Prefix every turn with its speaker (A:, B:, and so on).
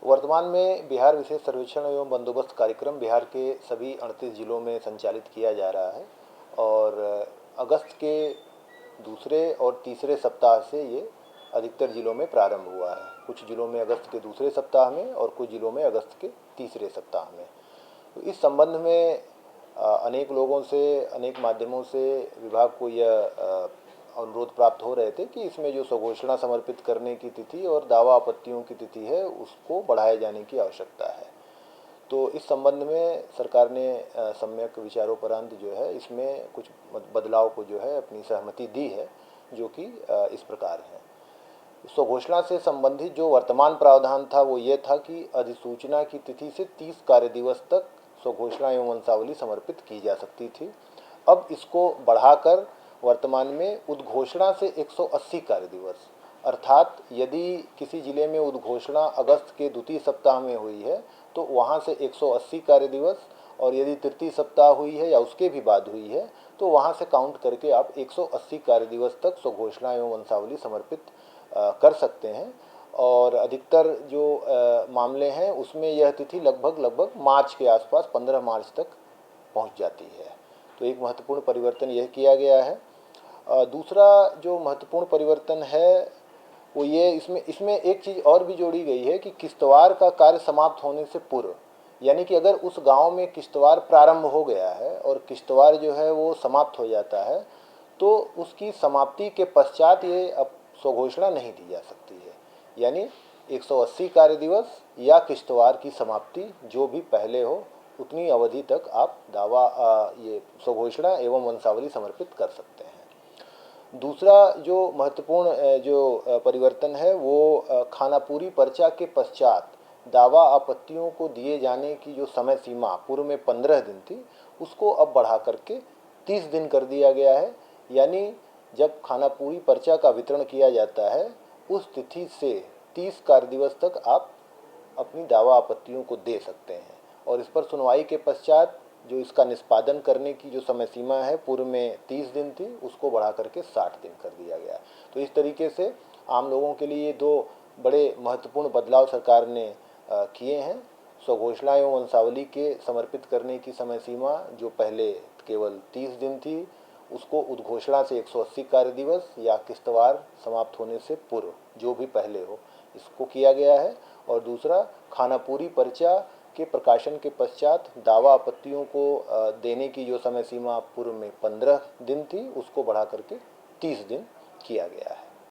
A: वर्तमान में बिहार विशेष सर्वेक्षण एवं बंदोबस्त कार्यक्रम बिहार के सभी 38 जिलों में संचालित किया जा रहा है और अगस्त के दूसरे और तीसरे सप्ताह से ये अधिकतर जिलों में प्रारंभ हुआ है। कुछ जिलों में अगस्त के दूसरे सप्ताह में और कुछ जिलों में अगस्त के तीसरे सप्ताह में। तो इस संबंध में अनेक लोगों से, अनेक माध्यमों से विभाग को यह अनुरोध प्राप्त हो रहे थे कि इसमें जो स्वघोषणा समर्पित करने की तिथि और दावा आपत्तियों की तिथि है उसको बढ़ाए जाने की आवश्यकता है। तो इस संबंध में सरकार ने सम्यक विचारोपरांत जो है इसमें कुछ बदलाव को जो है अपनी सहमति दी है, जो कि इस प्रकार है। स्वघोषणा से संबंधित जो वर्तमान प्रावधान था वो ये था कि अधिसूचना की तिथि से 30 कार्य दिवस तक स्वघोषणा एवं वंशावली समर्पित की जा सकती थी। अब इसको बढ़ाकर वर्तमान में उद्घोषणा से 180 कार्य दिवस, अर्थात यदि किसी जिले में उद्घोषणा अगस्त के द्वितीय सप्ताह में हुई है तो वहाँ से 180 कार्य दिवस, और यदि तृतीय सप्ताह हुई है या उसके भी बाद हुई है तो वहाँ से काउंट करके आप 180 कार्य दिवस तक स्वघोषणा एवं वंशावली समर्पित कर सकते हैं। और अधिकतर जो मामले हैं उसमें यह तिथि लगभग मार्च के आसपास 15 मार्च तक पहुंच जाती है। तो एक महत्वपूर्ण परिवर्तन यह किया गया है। दूसरा जो महत्वपूर्ण परिवर्तन है वो ये इसमें एक चीज़ और भी जोड़ी गई है कि किश्तवाड़ का कार्य समाप्त होने से पूर्व, यानी कि अगर उस गांव में किश्तवाड़ प्रारंभ हो गया है और किश्तवाड़ जो है वो समाप्त हो जाता है तो उसकी समाप्ति के पश्चात ये अब स्वघोषणा नहीं दी जा सकती है। यानी 180 कार्य दिवस या किश्तवाड़ की समाप्ति जो भी पहले हो उतनी अवधि तक आप दावा ये स्वघोषणा एवं वंशावली समर्पित कर सकते हैं। दूसरा जो महत्वपूर्ण जो परिवर्तन है वो खानापुरी पर्चा के पश्चात दावा आपत्तियों को दिए जाने की जो समय सीमा पूर्व में 15 दिन थी उसको अब बढ़ा करके 30 दिन कर दिया गया है। यानी जब खानापुरी पर्चा का वितरण किया जाता है उस तिथि से 30 कार्य दिवस तक आप अपनी दावा आपत्तियों को दे सकते हैं और इस पर सुनवाई के पश्चात जो इसका निष्पादन करने की जो समय सीमा है पूर्व में 30 दिन थी उसको बढ़ा करके 60 दिन कर दिया गया। तो इस तरीके से आम लोगों के लिए दो बड़े महत्वपूर्ण बदलाव सरकार ने किए हैं। स्वघोषणा एवं वंशावली के समर्पित करने की समय सीमा जो पहले केवल 30 दिन थी उसको उद्घोषणा से 180 कार्य दिवस या किश्तवाड़ समाप्त होने से पूर्व जो भी पहले हो इसको किया गया है। और दूसरा खानापुरी पर्चा के प्रकाशन के पश्चात दावा आपत्तियों को देने की जो समय सीमा पूर्व में 15 दिन थी उसको बढ़ा करके 30 दिन किया गया है।